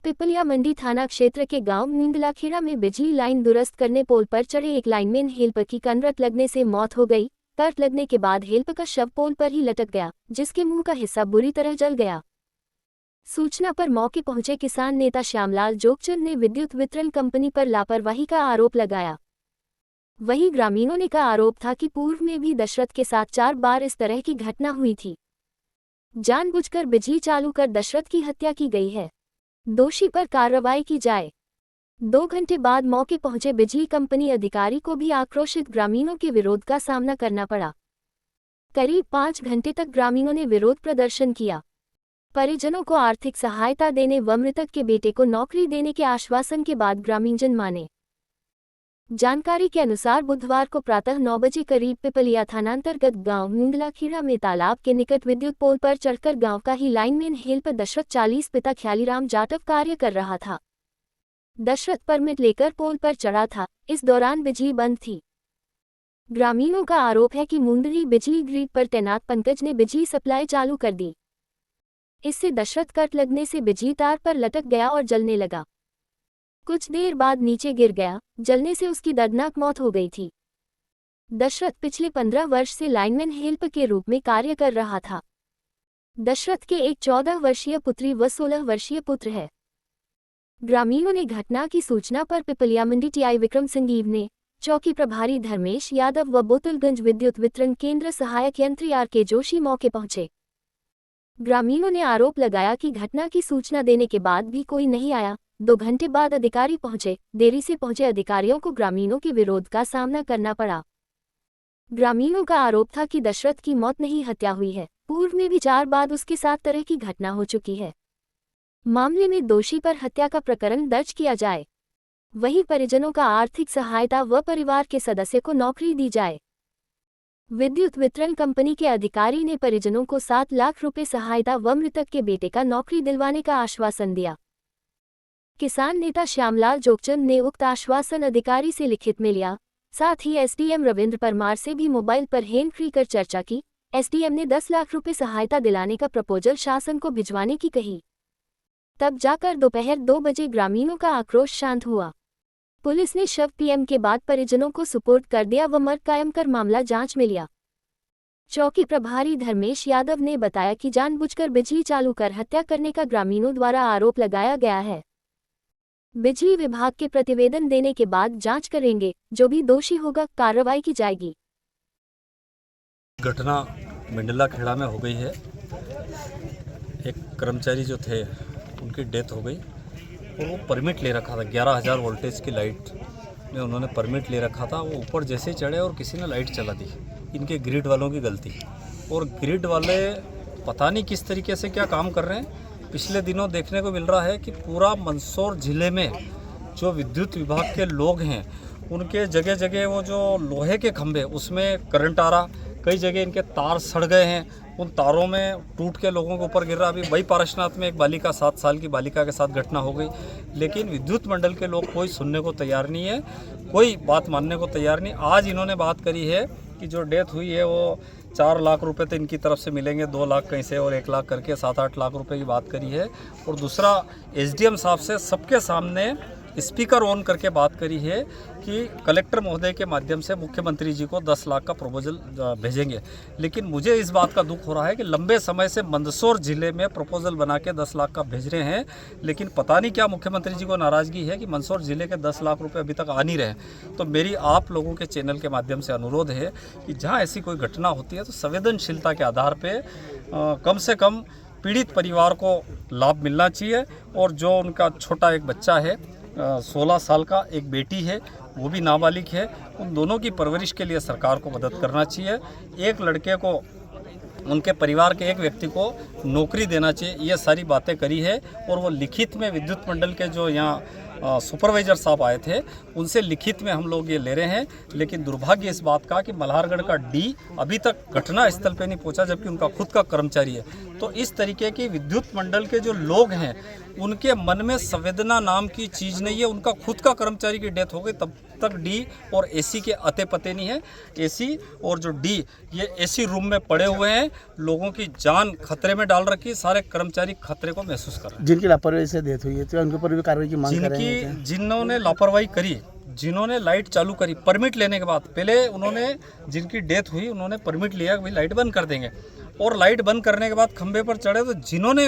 पिपलिया मंडी थाना क्षेत्र के गांव नींदलाखेड़ा में बिजली लाइन दुरुस्त करने पोल पर चढ़े एक लाइनमैन हेल्पर की कनरत लगने से मौत हो गई। करंट लगने के बाद हेल्पर का शव पोल पर ही लटक गया, जिसके मुंह का हिस्सा बुरी तरह जल गया। सूचना पर मौके पहुंचे किसान नेता श्यामलाल जोगचंद ने विद्युत वितरण कंपनी पर लापरवाही का आरोप लगाया। वहीं ग्रामीणों ने का आरोप था कि पूर्व में भी दशरथ के साथ 4 बार इस तरह की घटना हुई थी। जानबूझकर बिजली चालू कर दशरथ की हत्या की गई है। दोषी पर कार्रवाई की जाए। 2 घंटे बाद मौके पहुंचे बिजली कंपनी अधिकारी को भी आक्रोशित ग्रामीणों के विरोध का सामना करना पड़ा। करीब 5 घंटे तक ग्रामीणों ने विरोध प्रदर्शन किया। परिजनों को आर्थिक सहायता देने व मृतक के बेटे को नौकरी देने के आश्वासन के बाद ग्रामीणजन माने। जानकारी के अनुसार बुधवार को प्रातः 9 बजे करीब पिपलिया थानांतर्गत गांव नींदलाखेड़ा में तालाब के निकट विद्युत पोल पर चढ़कर गांव का ही लाइनमैन हेल्पर दशरथ 40 पिता ख्यालीराम जाटव कार्य कर रहा था। दशरथ परमिट लेकर पोल पर चढ़ा था। इस दौरान बिजली बंद थी। ग्रामीणों का आरोप है कि मुंदरी बिजली ग्रिड पर तैनात पंकज ने बिजली सप्लाई चालू कर दी। इससे दशरथ करंट लगने से बिजली तार पर लटक गया और जलने लगा। कुछ देर बाद नीचे गिर गया। जलने से उसकी दर्दनाक मौत हो गई थी। दशरथ पिछले 15 वर्ष से लाइनमैन हेल्पर के रूप में कार्य कर रहा था। दशरथ के एक 14 वर्षीय पुत्री व 16 वर्षीय पुत्र है। ग्रामीणों ने घटना की सूचना पर पिपलिया मंडी टीआई विक्रम संजीव ने, चौकी प्रभारी धर्मेश यादव व बोतलगंज विद्युत वितरण केंद्र सहायक यंत्री आर.के. जोशी मौके पहुंचे। ग्रामीणों ने आरोप लगाया कि घटना की सूचना देने के बाद भी कोई नहीं आया। 2 घंटे बाद अधिकारी पहुंचे। देरी से पहुंचे अधिकारियों को ग्रामीणों के विरोध का सामना करना पड़ा। ग्रामीणों का आरोप था कि दशरथ की मौत नहीं हत्या हुई है। पूर्व में भी 4 बार उसके साथ तरह की घटना हो चुकी है। मामले में दोषी पर हत्या का प्रकरण दर्ज किया जाए। वहीं परिजनों का आर्थिक सहायता व परिवार के सदस्य को नौकरी दी जाए। विद्युत वितरण कंपनी के अधिकारी ने परिजनों को 7 लाख रुपए सहायता व मृतक के बेटे का नौकरी दिलवाने का आश्वासन दिया। किसान नेता श्यामलाल जोगचंद ने उक्त आश्वासन अधिकारी से लिखित में लिया। साथ ही एसडीएम रविंद्र परमार से भी मोबाइल पर हैंड फ्री कर चर्चा की। एसडीएम ने 10 लाख रुपए सहायता दिलाने का प्रपोजल शासन को भिजवाने की कही। तब जाकर दोपहर 2 बजे ग्रामीणों का आक्रोश शांत हुआ। पुलिस ने शव पीएम के बाद परिजनों को सुपुर्द कर दिया व मर्ग कायम कर मामला जांच में लिया। चौकी प्रभारी धर्मेश यादव ने बताया कि जानबूझकर बिजली चालू कर हत्या करने का ग्रामीणों द्वारा आरोप लगाया गया है। बिजली विभाग के प्रतिवेदन देने के बाद जांच करेंगे। जो भी दोषी होगा कार्रवाई की जाएगी। घटना नींदलाखेड़ा में हो गई है। एक कर्मचारी जो थे उनकी डेथ हो गई और वो परमिट ले रखा था। 11,000 वोल्टेज की लाइट में उन्होंने परमिट ले रखा था। वो ऊपर जैसे ही चढ़े और किसी ने लाइट चला दी। इनके ग्रिड वालों की गलती। और ग्रिड वाले पता नहीं किस तरीके से क्या काम कर रहे हैं। पिछले दिनों देखने को मिल रहा है कि पूरा मंदसौर ज़िले में जो विद्युत विभाग के लोग हैं उनके जगह जगह वो जो लोहे के खंभे उसमें करंट आ रहा। कई जगह इनके तार सड़ गए हैं। उन तारों में टूट के लोगों के ऊपर गिर रहा। अभी वही पारसनाथ में एक बालिका 7 साल की बालिका के साथ घटना हो गई। लेकिन विद्युत मंडल के लोग कोई सुनने को तैयार नहीं है, कोई बात मानने को तैयार नहीं। आज इन्होंने बात करी है कि जो डेथ हुई है वो 4 लाख रुपए तो इनकी तरफ से मिलेंगे, 2 लाख कहीं से और 1 लाख करके 7-8 लाख रुपए की बात करी है। और दूसरा एसडीएम साहब से सबके सामने स्पीकर ऑन करके बात करी है कि कलेक्टर महोदय के माध्यम से मुख्यमंत्री जी को 10 लाख का प्रपोजल भेजेंगे। लेकिन मुझे इस बात का दुख हो रहा है कि लंबे समय से मंदसौर ज़िले में प्रपोजल बना के 10 लाख का भेज रहे हैं। लेकिन पता नहीं क्या मुख्यमंत्री जी को नाराज़गी है कि मंदसौर ज़िले के 10 लाख रुपए अभी तक आ नहीं रहे। तो मेरी आप लोगों के चैनल के माध्यम से अनुरोध है कि जहाँ ऐसी कोई घटना होती है तो संवेदनशीलता के आधार पर कम से कम पीड़ित परिवार को लाभ मिलना चाहिए। और जो उनका छोटा एक बच्चा है 16 साल का, एक बेटी है वो भी नाबालिग है, उन दोनों की परवरिश के लिए सरकार को मदद करना चाहिए। एक लड़के को, उनके परिवार के एक व्यक्ति को नौकरी देना चाहिए। ये सारी बातें करी है। और वो लिखित में विद्युत मंडल के जो यहाँ सुपरवाइजर साहब आए थे उनसे लिखित में हम लोग ये ले रहे हैं। लेकिन दुर्भाग्य इस बात का कि मल्हारगढ़ का डी अभी तक घटना स्थल पे नहीं पहुंचा, जबकि उनका खुद का कर्मचारी है। तो इस तरीके की विद्युत मंडल के जो लोग हैं उनके मन में संवेदना नाम की चीज़ नहीं है। उनका खुद का कर्मचारी की डेथ हो गई तब तक डी और एसी के अते पते नहीं है। एसी और जो डी ये एसी रूम में पड़े हुए हैं, लोगों की जान खतरे में डाल रखी है, सारे कर्मचारी खतरे को महसूस कर रहे हैं। जिनकी लापरवाही से डेथ हुई है तो उनके ऊपर भी कार्रवाई की मांग कर रहे हैं। जिन्होंने लापरवाही करी, जिन्होंने लाइट चालू करी परमिट लेने के बाद, पहले उन्होंने जिनकी डेथ हुई उन्होंने परमिट लिया कि भाई लाइट बंद कर देंगे, और लाइट बंद करने के बाद खंभे पर चढ़े तो जिन्होंने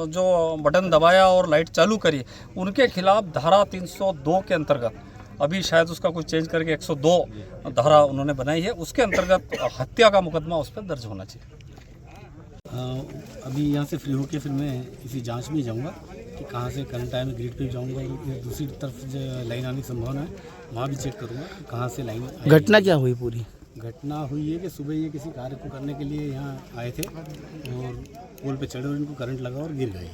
जो बटन दबाया और लाइट चालू करी उनके खिलाफ धारा 302 के अंतर्गत, अभी शायद उसका कुछ चेंज करके 102 धारा उन्होंने बनाई है, उसके अंतर्गत हत्या का मुकदमा उस पर दर्ज होना चाहिए। अभी यहाँ से फ्री होकर फिर मैं इसी जांच में जाऊँगा कि कहाँ से करंट आया, मैं ग्रिड पे जाऊँगा और दूसरी तरफ जो लाइन आने की संभावना है वहाँ भी चेक करूँगा कि कहाँ से लाइन। घटना क्या हुई? पूरी घटना हुई है कि सुबह ये किसी कार्य को करने के लिए यहाँ आए थे और पोल पे चढ़े और इनको करंट लगा और गिर गए।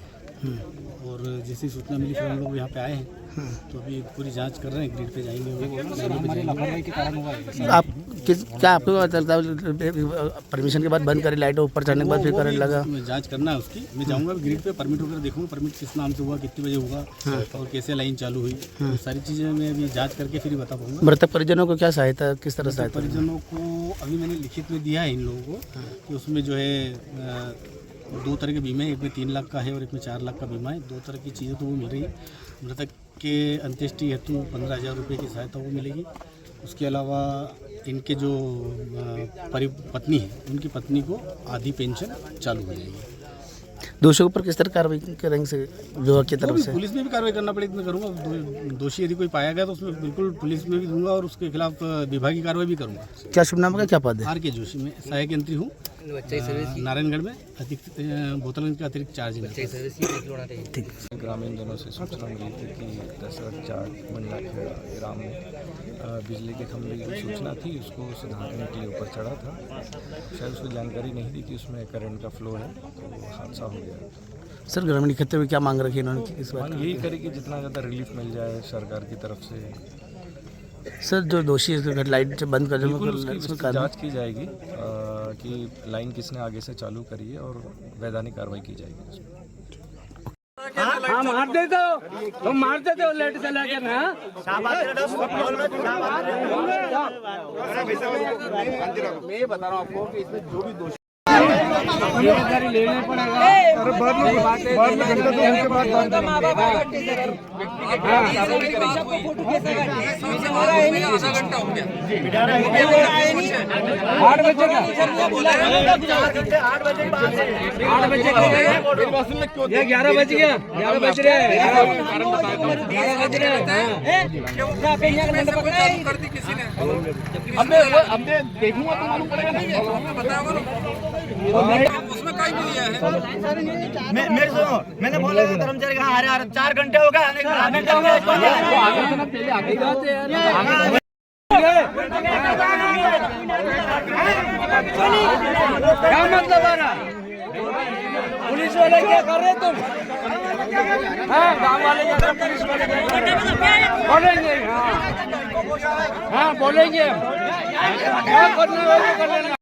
और जैसी सूचना मिली फिर हम लोग यहाँ पे आए हैं, तो अभी पूरी जांच कर रहे हैं, ग्रिड पे जाएंगे। के कारण हुआ आप क्या आपको पता चलता है परमिशन के बाद बंद करी लाइट ऊपर चढ़ने के बाद फिर करंट लगा? जांच करना है उसकी, मैं जाऊँगा ग्रिड पे, परमिट वगैरह देखूँगा, परमिट किस नाम से हुआ, कितने बजे हुआ और कैसे लाइन चालू हुई, सारी चीज़ें मैं अभी जाँच करके फिर बता पाऊँगा। मृतक परिजनों को क्या सहायता, किस तरह सहायता? परिजनों को अभी मैंने लिखित में दिया है इन लोगों को कि उसमें जो है 2 तरह के बीमा है, एक में 3 लाख का है और एक में 4 लाख का बीमा है। 2 तरह की चीज़ें तो वो मिल रही है। मृतक के अंत्येष्टि हेतु 15,000 रुपये की सहायता वो मिलेगी। उसके अलावा इनके जो पत्नी है उनकी पत्नी को आधी पेंशन चालू हो जाएगी। दोषियों पर किस तरह कार्रवाई करेंगे से विभाग की तरफ से? पुलिस में भी कार्रवाई करना पड़ेगी, मैं करूँगा। दोषी यदि कोई पाया गया तो उसमें बिल्कुल पुलिस में भी दूंगा और उसके खिलाफ विभागीय कार्रवाई भी करूँगा। क्या शुभ नाम का क्या पद है? आर के जोशी, मैं सहायक यंत्री हूँ नारायणगढ़ में, अतिरिक्त बोतलगंज का अतिरिक्त चार्ज है। ग्रामीण जनों से सूचना मिली थी कि दशरथ जाट मंडलाखेड़ा ग्राम में बिजली के खंभे की सूचना थी, उसको सुधारने के लिए ऊपर चढ़ा था। शायद उसको जानकारी नहीं थी कि उसमें करंट का फ्लो है, तो हादसा हो गया। सर ग्रामीण क्षेत्र में क्या मांग रखी इन्होंने इस बार? यही करे कि जितना ज़्यादा रिलीफ मिल जाए सरकार की तरफ से। सर जो दोषी है लाइट बंद कर जांच की जाएगी कि लाइन किसने आगे से चालू करी है और वैधानिक कार्रवाई की जाएगी उसमें। हाँ मारते तो मारते थे लाइट चला के ना। मैं बता रहा हूँ आपको कि इसमें जो भी दोषी जिम्मेदारी लेना पड़ेगा। अरे बाद में घंटा 2 घंटे बाद आधा घंटा हो गया। 8 बजे का 8 बजे ये 11 बज गया, 11 बज रहे हैं, 11 बज रहे हैं। अब देखूंगा तो मालूम पड़ेगा उसमें कहीं भी दिया है। मेरे सुनो, मैंने बोला कर्मचारी कहाँ आ रहे 4 घंटे हो गए, क्या मतलब आ रहा? पुलिस वाले क्या कर रहे तुम? हाँ गाँव वाले क्या कर रहे? पुलिस वाले बोलेंगे, हाँ बोलेंगे, क्या करना है कर लेना।